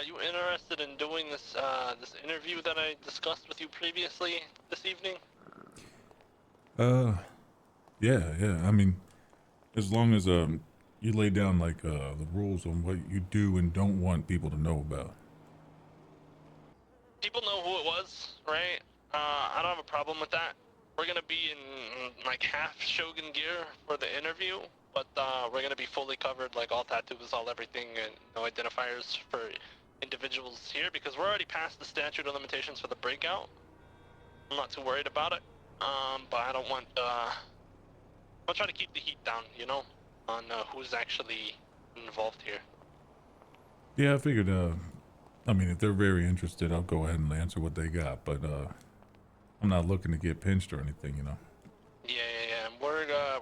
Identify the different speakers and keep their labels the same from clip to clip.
Speaker 1: you interested in doing this this interview that I discussed with you previously this evening?
Speaker 2: Yeah. I mean, as long as you lay down like the rules on what you do and don't want people to know about.
Speaker 1: People know who it was, right? I don't have a problem with that. We're gonna be in like half Shogun gear for the interview, but we're gonna be fully covered, like all tattoos, all everything, and no identifiers for individuals here because we're already past the statute of limitations for the breakout. I'm not too worried about it, but I don't want. I'll try to keep the heat down, you know, on who's actually involved here.
Speaker 2: Yeah, I figured. I mean, if they're very interested, I'll go ahead and answer what they got, but I'm not looking to get pinched or anything, you know.
Speaker 1: Yeah.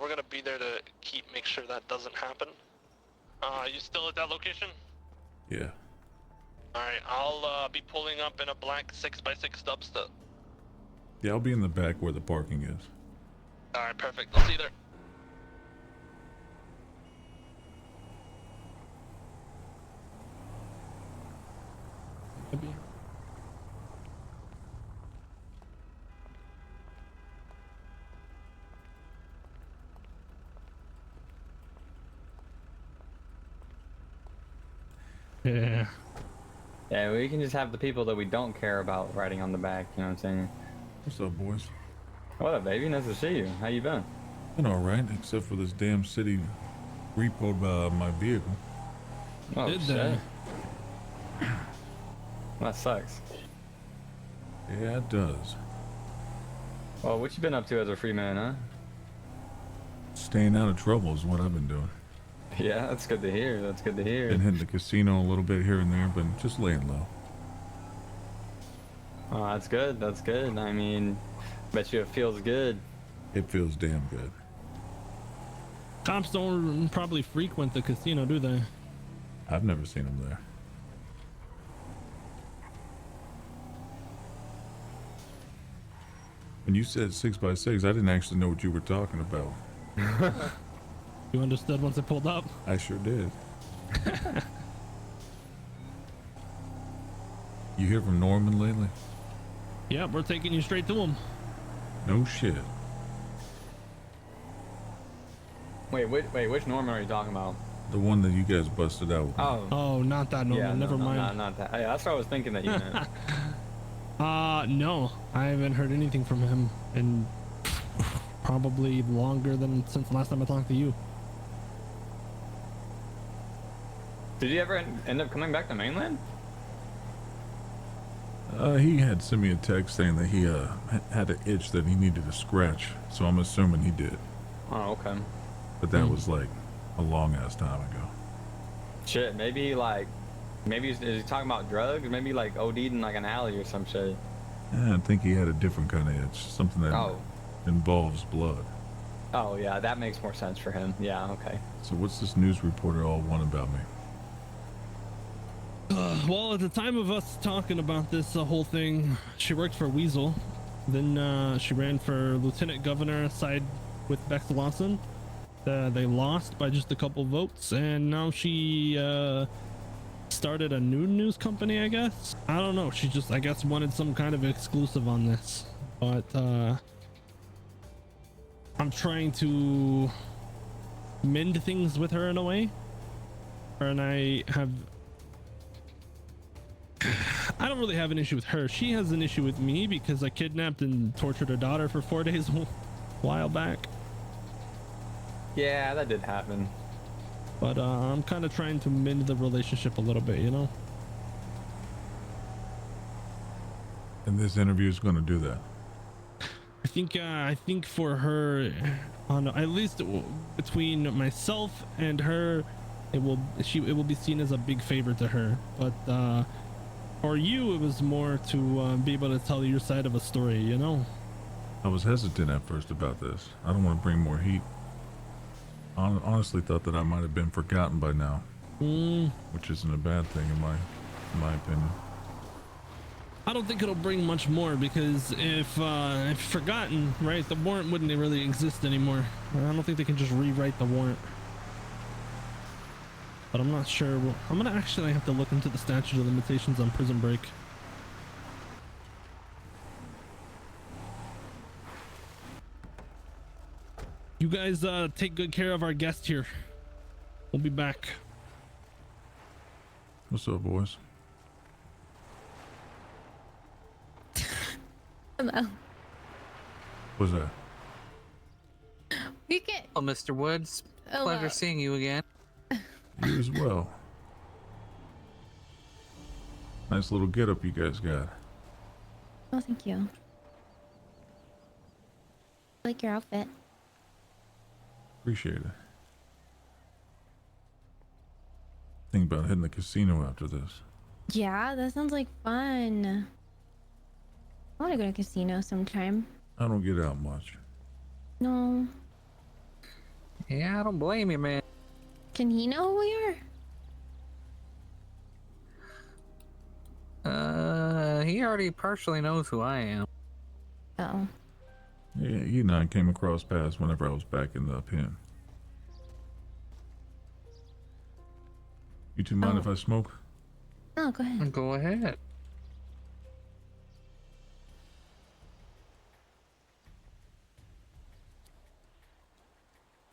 Speaker 1: We're gonna be there to make sure that doesn't happen. You still at that location?
Speaker 2: Yeah.
Speaker 1: All right, I'll be pulling up in a black 6x6 dubstep.
Speaker 2: Yeah, I'll be in the back where the parking is.
Speaker 1: All right, perfect. I'll see you there.
Speaker 3: Yeah.
Speaker 4: Yeah, we can just have the people that we don't care about riding on the back, you know what I'm saying?
Speaker 2: What's up, boys?
Speaker 4: What up, baby? Nice to see you. How you been?
Speaker 2: Been alright, except for this damn city repoed my vehicle.
Speaker 4: Oh,
Speaker 3: Did
Speaker 4: shit. That sucks.
Speaker 2: Yeah, it does.
Speaker 4: Well, what you been up to as a free man, huh?
Speaker 2: Staying out of trouble is what I've been doing.
Speaker 4: Yeah, that's good to hear. That's good to hear.
Speaker 2: Been hitting the casino a little bit here and there, but just laying low.
Speaker 4: Oh, that's good. That's good. I mean, bet you it feels good.
Speaker 2: It feels damn good.
Speaker 3: Cops don't probably frequent the casino, do they?
Speaker 2: I've never seen them there. When you said 6x6, I didn't actually know what you were talking about.
Speaker 3: You understood once it pulled up?
Speaker 2: I sure did. You hear from Norman lately?
Speaker 3: Yeah, we're taking you straight to him.
Speaker 2: No shit.
Speaker 4: Wait, which Norman are you talking about?
Speaker 2: The one that you guys busted out with.
Speaker 3: Oh, not that Norman.
Speaker 4: yeah,
Speaker 3: Never mind.
Speaker 4: No, not that. Hey, that's what I was thinking that you meant.
Speaker 3: No, I haven't heard anything from him in probably longer than since the last time I talked to you.
Speaker 4: Did you ever end up coming back to mainland?
Speaker 2: He had sent me a text saying that he had an itch that he needed to scratch, so I'm assuming he did.
Speaker 4: Oh, okay.
Speaker 2: But that was like a long ass time ago.
Speaker 4: Shit, maybe is he talking about drugs? Maybe like OD'd in like an alley or some shit.
Speaker 2: I think he had a different kind of itch, something that involves blood.
Speaker 4: Oh yeah, that makes more sense for him. Yeah, okay.
Speaker 2: So what's this news reporter all want about me?
Speaker 3: Well, at the time of us talking about this whole thing, she worked for Weasel. Then she ran for lieutenant governor side with Bex Lawson. They lost by just a couple votes, and now she started a new news company, I guess. I don't know. She just, I guess, wanted some kind of exclusive on this. But I'm trying to mend things with her in a way. And I don't really have an issue with her. She has an issue with me because I kidnapped and tortured her daughter for 4 days a while back.
Speaker 4: Yeah, that did happen.
Speaker 3: But I'm kind of trying to mend the relationship a little bit, you know?
Speaker 2: And this interview is going to do that.
Speaker 3: I think for her, on at least between myself and her, it will be seen as a big favor to her. But for you, it was more to be able to tell your side of a story, you know?
Speaker 2: I was hesitant at first about this. I don't want to bring more heat. I honestly thought that I might have been forgotten by now, which isn't a bad thing in my opinion.
Speaker 3: I don't think it'll bring much more because if forgotten, right, the warrant wouldn't really exist anymore. I don't think they can just rewrite the warrant. but I'm not sure. I'm gonna actually have to look into the statute of limitations on prison break. You guys take good care of our guest here. We'll be back.
Speaker 2: What's up, boys?
Speaker 5: Hello.
Speaker 2: What's that?
Speaker 5: You can.
Speaker 6: Hello, Mr. Woods.
Speaker 5: Hello.
Speaker 6: Pleasure seeing you again.
Speaker 2: You as well. Nice little getup you guys got.
Speaker 5: Oh, thank you. I like your outfit.
Speaker 2: Appreciate it. Think about hitting the casino after this.
Speaker 5: Yeah, that sounds like fun. I want to go to a casino sometime.
Speaker 2: I don't get out much.
Speaker 5: No.
Speaker 6: Yeah, I don't blame you, man.
Speaker 5: Can he know who we are?
Speaker 6: He already partially knows who I am.
Speaker 5: Oh.
Speaker 2: Yeah, he and I came across paths whenever I was back in the pen. You two mind if I smoke?
Speaker 5: Oh, go ahead.
Speaker 6: Go ahead.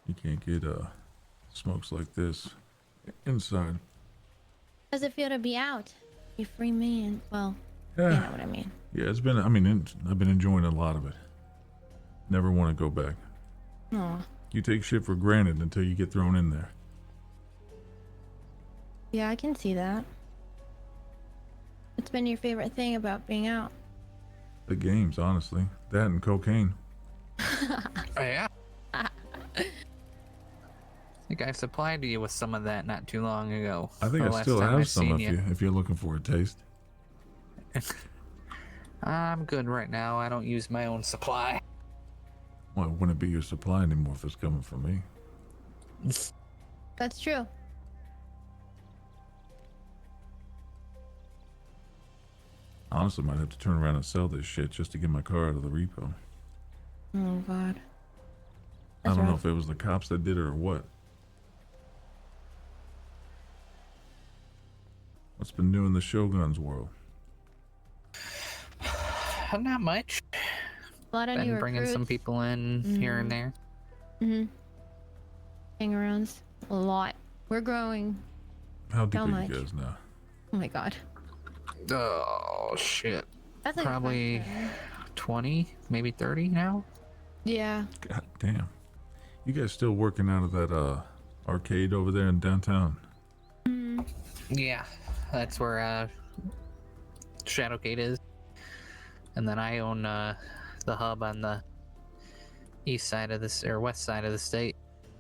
Speaker 2: You can't get smokes like this inside.
Speaker 5: How does it feel to be out? Be free man. Well,
Speaker 2: Yeah,
Speaker 5: you know what I mean.
Speaker 2: yeah. It's been. I mean, I've been enjoying a lot of it. Never want to go back.
Speaker 5: Aw.
Speaker 2: You take shit for granted until you get thrown in there.
Speaker 5: Yeah, I can see that. What's been your favorite thing about being out?
Speaker 2: The games, honestly. That and cocaine.
Speaker 6: Oh, yeah. I think I supplied you with some of that not too long ago.
Speaker 2: I think
Speaker 6: The
Speaker 2: I
Speaker 6: last
Speaker 2: still
Speaker 6: time
Speaker 2: have
Speaker 6: I've
Speaker 2: some
Speaker 6: seen
Speaker 2: if you're looking for a taste.
Speaker 6: I'm good right now. I don't use my own supply.
Speaker 2: Well, it wouldn't be your supply anymore if it's coming from me.
Speaker 5: That's true.
Speaker 2: Honestly, might have to turn around and sell this shit just to get my car out of the repo.
Speaker 5: Oh, God.
Speaker 2: I
Speaker 5: That's
Speaker 2: don't know
Speaker 5: rough.
Speaker 2: if it was the cops that did it or what. What's been new in the Shogun's world?
Speaker 6: Not much.
Speaker 5: A lot of new
Speaker 6: Been bringing some
Speaker 5: recruits.
Speaker 6: people in here and there.
Speaker 5: Mm-hmm. Hang-arounds. A lot. We're growing.
Speaker 2: How deep
Speaker 5: How
Speaker 2: are
Speaker 5: much?
Speaker 2: you guys now?
Speaker 5: Oh my God.
Speaker 6: Oh, shit.
Speaker 5: That's like a
Speaker 6: Probably
Speaker 5: fraction.
Speaker 6: 20, maybe 30 now.
Speaker 5: Yeah.
Speaker 2: God damn. You guys still working out of that arcade over there in downtown?
Speaker 6: Yeah, that's where Shadowgate is. And then I own the hub on the east side of this or west side of the state.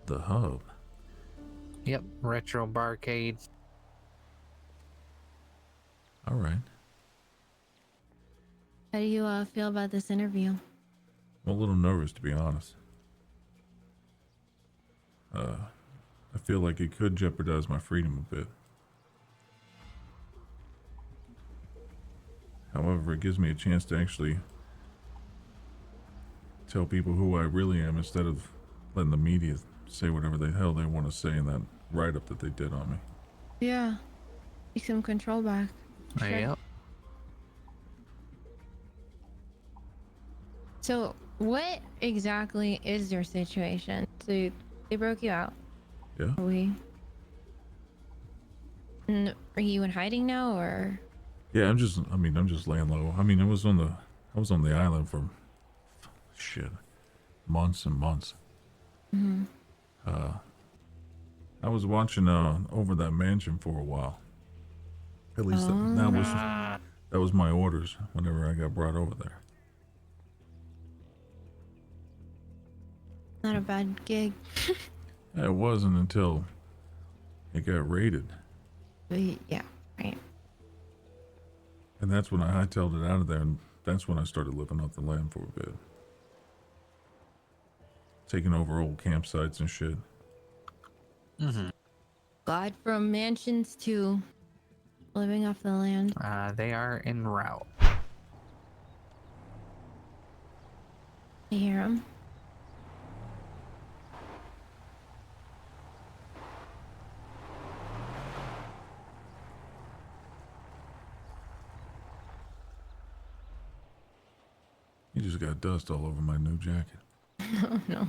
Speaker 2: The hub.
Speaker 6: Yep, Retro Barcade.
Speaker 2: All right.
Speaker 5: How do you feel about this interview?
Speaker 2: I'm a little nervous, to be honest. I feel like it could jeopardize my freedom a bit. However, it gives me a chance to actually tell people who I really am instead of letting the media say whatever the hell they want to say in that write-up that they did on me.
Speaker 5: Yeah. Take some control back. Sure.
Speaker 6: Yep.
Speaker 5: So, what exactly is your situation? So, they broke you out.
Speaker 2: Yeah?
Speaker 5: Are you in hiding now, or?
Speaker 2: Yeah, I'm just laying low. I mean, I was on the island for shit, months and months.
Speaker 5: Mm-hmm.
Speaker 2: I was watching over that mansion for a while. At least that was my orders whenever I got brought over there.
Speaker 5: Not a bad gig.
Speaker 2: Yeah, it wasn't until it got raided,
Speaker 5: Yeah, right.
Speaker 2: and that's when I hightailed it out of there, and that's when I started living off the land for a bit, taking over old campsites and shit.
Speaker 6: Mm-hmm.
Speaker 5: God, from mansions to living off the land.
Speaker 6: They are en route.
Speaker 5: I hear them.
Speaker 2: You just got dust all over my new jacket.
Speaker 5: Oh no.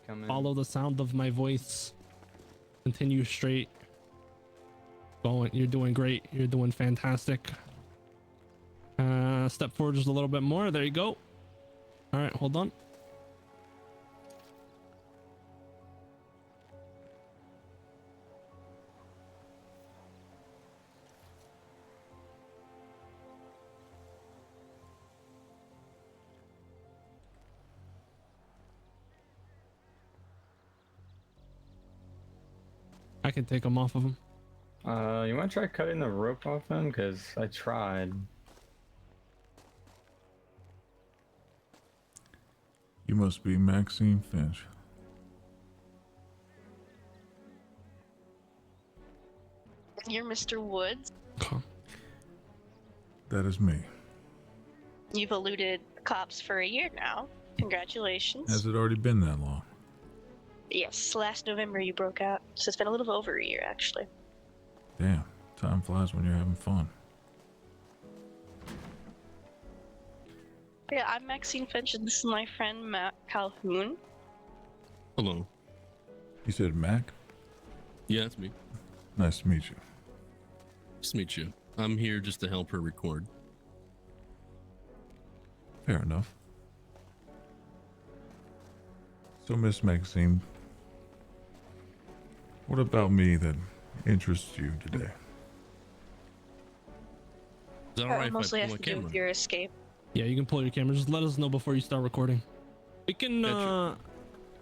Speaker 4: Come in.
Speaker 3: Follow the sound of my voice. Continue straight. Going. You're doing great. You're doing fantastic. Step forward just a little bit more. There you go. All right, hold on. I can take them off of him.
Speaker 4: You want to try cutting the rope off him? Because I tried.
Speaker 2: You must be Maxine Finch.
Speaker 7: You're Mr. Woods.
Speaker 3: Okay.
Speaker 2: That is me.
Speaker 7: You've eluded cops for a year now. Congratulations.
Speaker 2: Has it already been that long?
Speaker 7: Yes, last November you broke out. So it's been a little over a year, actually.
Speaker 2: Damn, time flies when you're having fun.
Speaker 7: Yeah, I'm Maxine Finch, and this is my friend Matt Calhoun.
Speaker 8: Hello.
Speaker 2: You said Mac?
Speaker 8: Yeah, it's me.
Speaker 2: Nice to meet you.
Speaker 8: Nice to meet you. I'm here just to help her record.
Speaker 2: Fair enough. So, Miss Maxine, what about me that interests you today?
Speaker 8: Is that alright if I
Speaker 7: Mostly
Speaker 8: pull
Speaker 7: has
Speaker 8: my
Speaker 7: to do
Speaker 8: camera?
Speaker 7: with your escape.
Speaker 3: Yeah, you can pull your camera. Just let us know before you start recording. We can,
Speaker 8: Gotcha.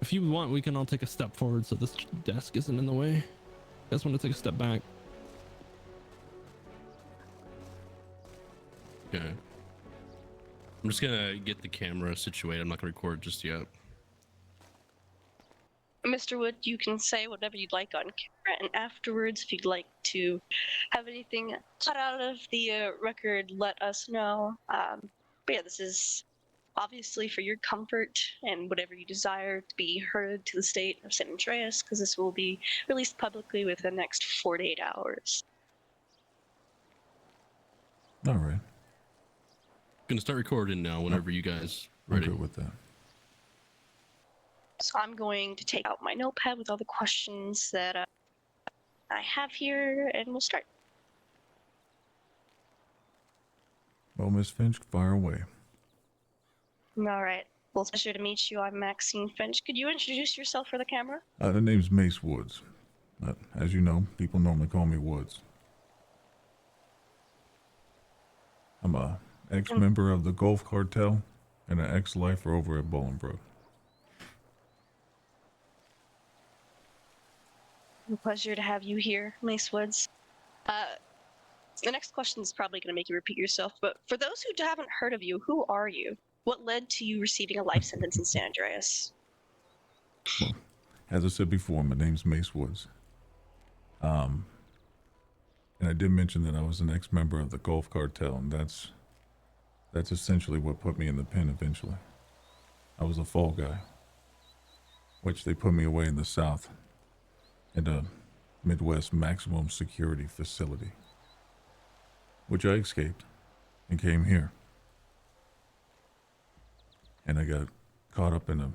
Speaker 3: if you want, we can all take a step forward so this desk isn't in the way. You guys want to take a step back?
Speaker 8: Okay. I'm just gonna get the camera situated. I'm not gonna record just yet.
Speaker 7: Mr. Wood, you can say whatever you'd like on camera, and afterwards, if you'd like to have anything cut out of the record, let us know. But yeah, this is obviously for your comfort and whatever you desire to be heard to the state of San Andreas, because this will be released publicly within the next 48 hours.
Speaker 2: All right.
Speaker 8: Gonna start recording now whenever you guys
Speaker 2: I'm
Speaker 8: ready.
Speaker 2: good with that.
Speaker 7: So I'm going to take out my notepad with all the questions that I have here, and we'll start.
Speaker 2: Well, Miss Finch, fire away.
Speaker 7: All right. Well, it's a pleasure to meet you. I'm Maxine Finch. Could you introduce yourself for the camera?
Speaker 2: The name's Mace Woods. But as you know, people normally call me Woods. I'm a ex-member of the Gulf Cartel and an ex-lifer over at Bolingbroke.
Speaker 7: A pleasure to have you here, Mace Woods. The next question is probably going to make you repeat yourself, but for those who haven't heard of you, who are you? What led to you receiving a life sentence in San Andreas?
Speaker 2: Well, as I said before, my name's Mace Woods. And I did mention that I was an ex-member of the Gulf Cartel, and that's essentially what put me in the pen eventually. I was a fall guy, which they put me away in the South in a Midwest maximum security facility, which I escaped and came here. And I got caught up in a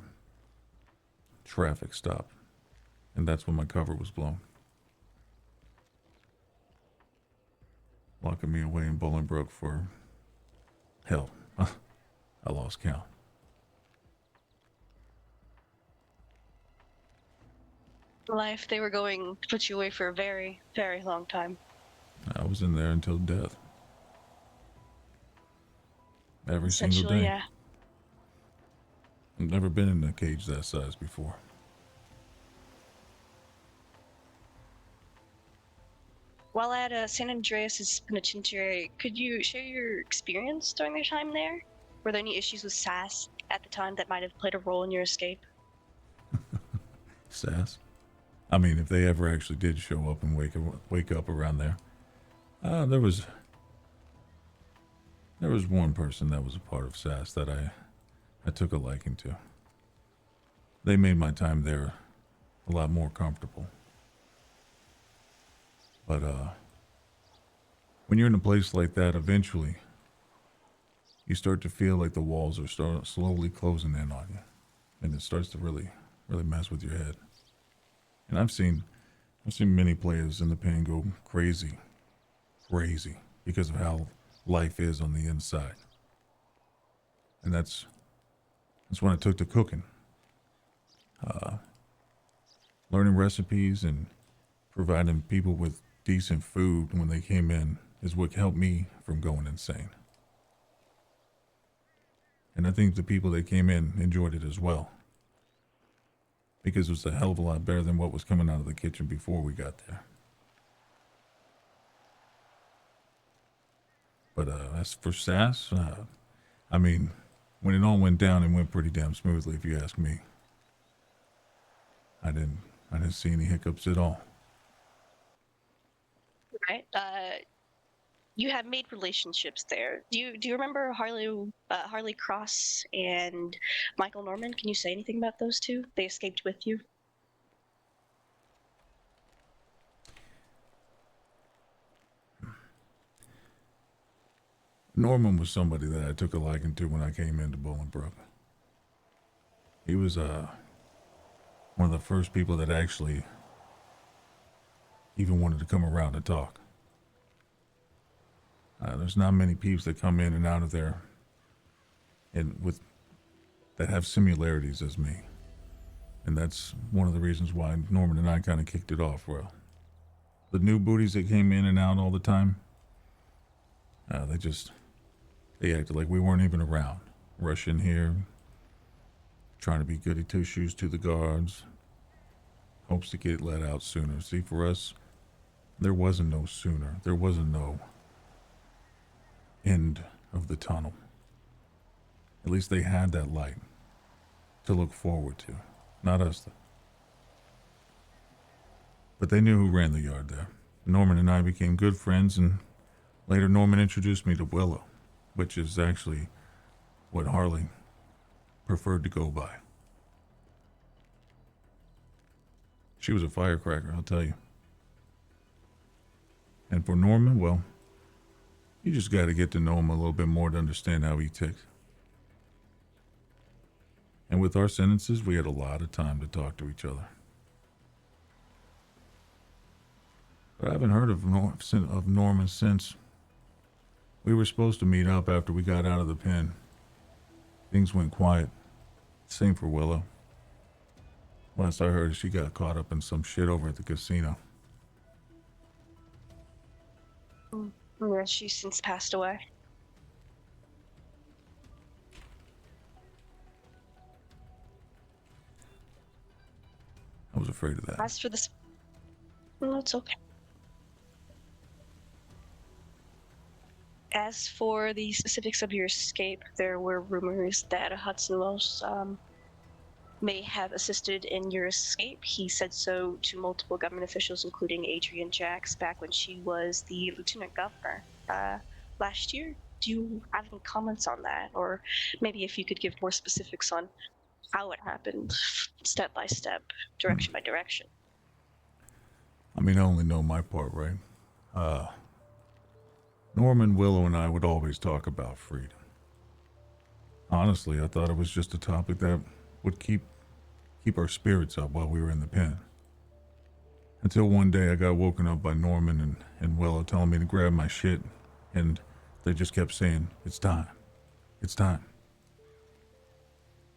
Speaker 2: traffic stop, and that's when my cover was blown. Locking me away in Bolingbroke for, hell, I lost count.
Speaker 7: Life, they were going to put you away for a very, very long time.
Speaker 2: I was in there until death. Every single
Speaker 7: Essentially,
Speaker 2: day.
Speaker 7: yeah.
Speaker 2: I've never been in a cage that size before.
Speaker 7: While at San Andreas' penitentiary, could you share your experience during your time there? Were there any issues with SAS at the time that might have played a role in your escape?
Speaker 2: SAS? I mean, if they ever actually did show up and wake up around there. There was There was one person that was a part of SAS that I took a liking to. They made my time there a lot more comfortable. But when you're in a place like that, eventually you start to feel like the walls are slowly closing in on you, and it starts to really mess with your head. And I've seen many players in the pen go crazy because of how life is on the inside. And that's when I took to cooking. Learning recipes and providing people with decent food when they came in is what helped me from going insane. And I think the people that came in enjoyed it as well, because it was a hell of a lot better than what was coming out of the kitchen before we got there. But as for SAS, I mean, when it all went down, it went pretty damn smoothly, if you ask me. I didn't see any hiccups at all.
Speaker 7: Right. You have made relationships there. Do you remember Harley Cross and Michael Norman? Can you say anything about those two? They escaped with you.
Speaker 2: Norman was somebody that I took a liking to when I came into Bolingbroke. He was one of the first people that actually even wanted to come around and talk. There's not many peeps that come in and out of there that have similarities as me. And that's one of the reasons why Norman and I kind of kicked it off well. The new booties that came in and out all the time, they acted like we weren't even around. Rush in here, trying to be goody two-shoes to the guards, hopes to get let out sooner. See, for us, there wasn't no sooner. There wasn't no end of the tunnel. At least they had that light to look forward to. Not us, though. But they knew who ran the yard there. Norman and I became good friends, and later Norman introduced me to Willow, which is actually what Harley preferred to go by. She was a firecracker, I'll tell you. And for Norman, well, you just got to get to know him a little bit more to understand how he ticks. And with our sentences, we had a lot of time to talk to each other. But I haven't heard of Norman since. We were supposed to meet up after we got out of the pen. Things went quiet. Same for Willow. Last I heard, she got caught up in some shit over at the casino.
Speaker 7: Yeah, she's since passed away.
Speaker 2: I was afraid of that.
Speaker 7: As for this, well, it's okay. As for the specifics of your escape, there were rumors that Hudson Wells may have assisted in your escape. He said so to multiple government officials, including Adrienne Jacks, back when she was the lieutenant governor last year. Do you have any comments on that? Or maybe if you could give more specifics on how it happened, step by step, direction by direction.
Speaker 2: I mean, I only know my part, right? Norman, Willow, and I would always talk about freedom. Honestly, I thought it was just a topic that would keep our spirits up while we were in the pen. Until one day I got woken up by Norman and Willow telling me to grab my shit, and they just kept saying, "It's time. It's time."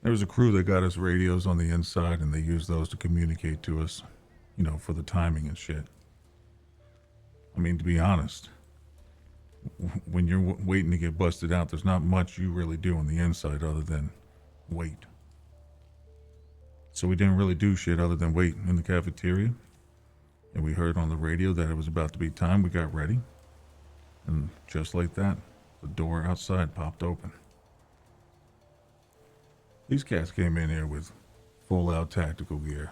Speaker 2: There was a crew that got us radios on the inside, and they used those to communicate to us, you know, for the timing and shit. I mean, to be honest, when you're waiting to get busted out, there's not much you really do on the inside other than wait. So we didn't really do shit other than wait in the cafeteria. And we heard on the radio that it was about to be time. We got ready. And just like that, the door outside popped open. These cats came in here with full-out tactical gear.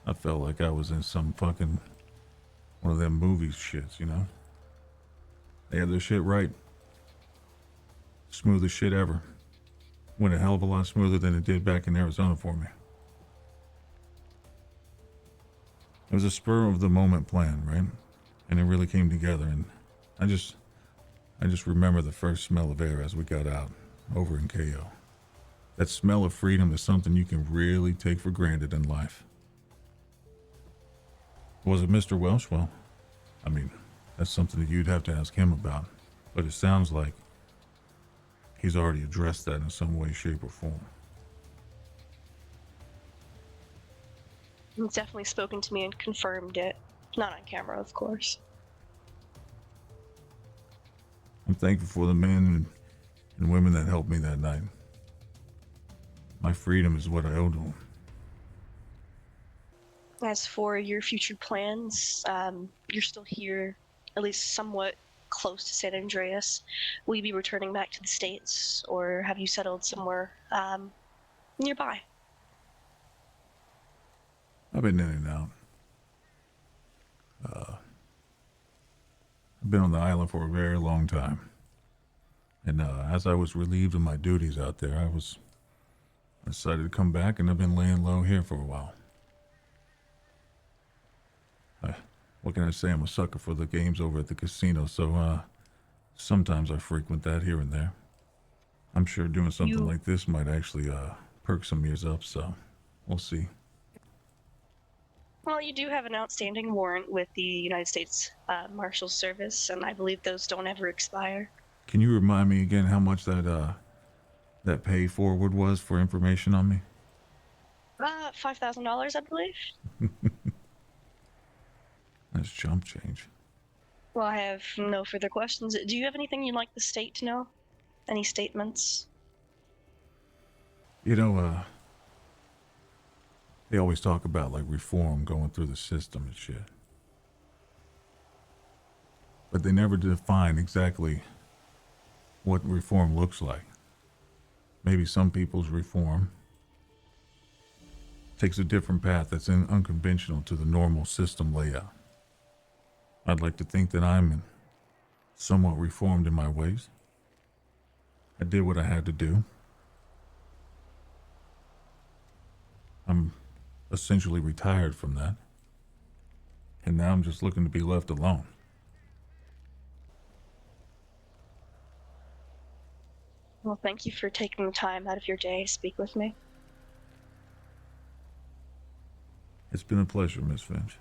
Speaker 2: I felt like I was in some fucking one of them movie shits, you know? They had their shit right. Smoothest shit ever. Went a hell of a lot smoother than it did back in Arizona for me. It was a spur of the moment plan, right? And it really came together, and I just remember the first smell of air as we got out over in KO. That smell of freedom is something you can really take for granted in life. Was it Mr. Welsh? Well, I mean, that's something that you'd have to ask him about, but it sounds like he's already addressed that in some way, shape, or form.
Speaker 7: He's definitely spoken to me and confirmed it. Not on camera, of course.
Speaker 2: I'm thankful for the men and women that helped me that night. My freedom is what I owe to them.
Speaker 7: As for your future plans, you're still here, at least somewhat close to San Andreas. Will you be returning back to the States, or have you settled somewhere nearby?
Speaker 2: I've been in and out. I've been on the island for a very long time. And as I was relieved of my duties out there, I decided to come back, and I've been laying low here for a while. What can I say? I'm a sucker for the games over at the casino, so sometimes I frequent that here and there. I'm sure doing something like this might actually perk some ears up, so we'll see.
Speaker 7: Well, you do have an outstanding warrant with the United States Marshals Service, and I believe those don't ever expire.
Speaker 2: Can you remind me again how much that pay forward was for information on me?
Speaker 7: $5,000, I believe.
Speaker 2: That's chump change.
Speaker 7: Well, I have no further questions. Do you have anything you'd like the state to know? Any statements?
Speaker 2: You know, they always talk about like reform going through the system and shit. But they never define exactly what reform looks like. Maybe some people's reform takes a different path that's unconventional to the normal system layout. I'd like to think that I'm somewhat reformed in my ways. I did what I had to do. I'm essentially retired from that. And now I'm just looking to be left alone.
Speaker 7: Well, thank you for taking the time out of your day to speak with me.
Speaker 2: It's been a pleasure, Miss Finch.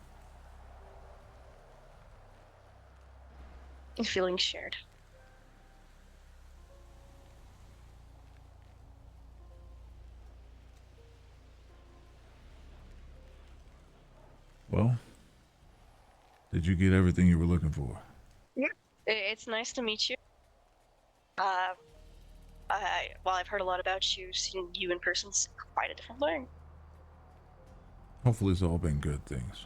Speaker 7: Feelings shared.
Speaker 2: Well, did you get everything you were looking for?
Speaker 7: Yeah. It's nice to meet you. While I've heard a lot about you, seeing you in person's quite a different thing.
Speaker 2: Hopefully it's all been good things.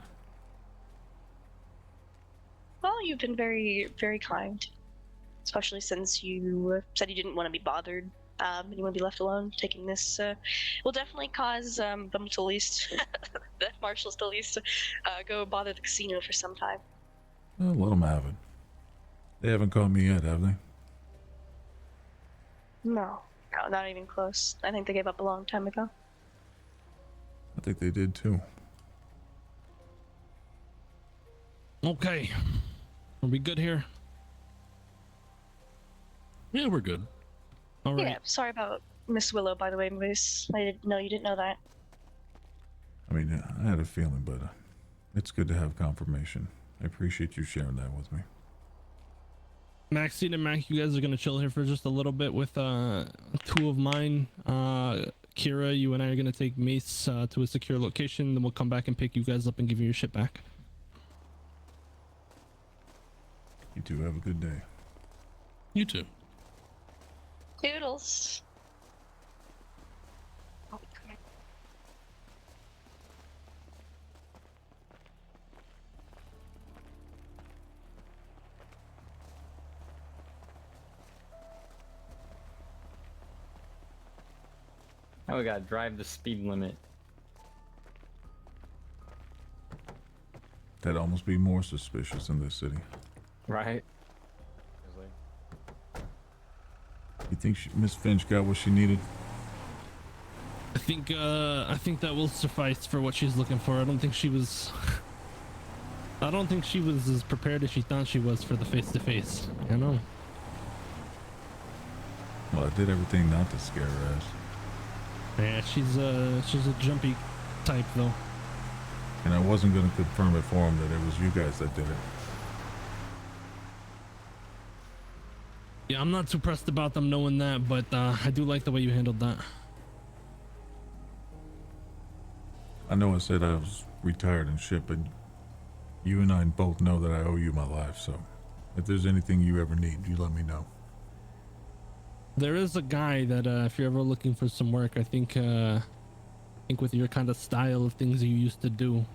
Speaker 7: Well, you've been very, very kind. Especially since you said you didn't want to be bothered, and you want to be left alone. Taking this will definitely cause them to at least, the marshals to at least go bother the casino for some time.
Speaker 2: Well, let them have it. They haven't caught me yet, have they?
Speaker 7: No, not even close. I think they gave up a long time ago.
Speaker 2: I think they did too.
Speaker 3: Okay. Are we good here?
Speaker 8: Yeah, we're good.
Speaker 3: All right.
Speaker 7: Yeah, sorry about Miss Willow, by the way, Moose. I didn't know you didn't know that.
Speaker 2: I mean, I had a feeling, but it's good to have confirmation. I appreciate you sharing that with me.
Speaker 3: Maxine and Mac, you guys are gonna chill here for just a little bit with two of mine. Kira, you and I are gonna take Mace to a secure location, then we'll come back and pick you guys up and give you your shit back.
Speaker 2: You two have a good day.
Speaker 8: You too.
Speaker 7: Doodles.
Speaker 4: Now we gotta drive the speed limit.
Speaker 2: That'd almost be more suspicious in this city.
Speaker 4: Right?
Speaker 2: You think Miss Finch got what she needed?
Speaker 3: I think that will suffice for what she's looking for. I don't think she was as prepared as she thought she was for the face-to-face. You know.
Speaker 2: Well, I did everything not to scare her ass.
Speaker 3: Yeah, she's a jumpy type though.
Speaker 2: And I wasn't going to confirm it for him that it was you guys that did it.
Speaker 3: Yeah, I'm not too pressed about them knowing that, but I do like the way you handled that.
Speaker 2: I know I said I was retired and shit, but you and I both know that I owe you my life, so if there's anything you ever need, you let me know.
Speaker 3: There is a guy that if you're ever looking for some work, I think with your kind of style of things you used to do,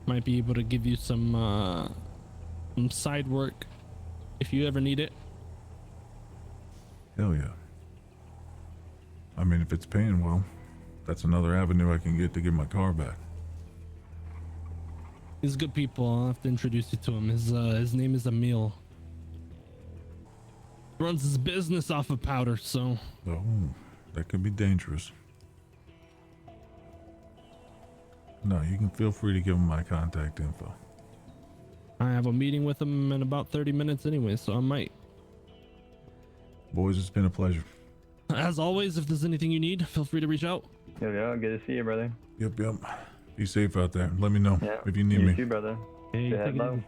Speaker 3: might be able to give you some side work if you ever need it.
Speaker 2: Hell yeah. I mean, if it's paying well, that's another avenue I can get to get my car back.
Speaker 3: He's good people. I'll have to introduce you to him. His name is Emil. Runs his business off of powder, so.
Speaker 2: Oh, that could be dangerous. No, you can feel free to give him my contact info.
Speaker 3: I have a meeting with him in about 30 minutes anyway, so I might.
Speaker 2: Boys, it's been a pleasure.
Speaker 3: As always, if there's anything you need, feel free to reach out.
Speaker 4: Yeah, good to see you, brother.
Speaker 2: Yep. Be safe out there. Let me know
Speaker 4: Yeah,
Speaker 2: if you need me.
Speaker 4: You too, brother.
Speaker 3: Hey,
Speaker 4: Go ahead,
Speaker 3: take it
Speaker 4: love.
Speaker 3: easy.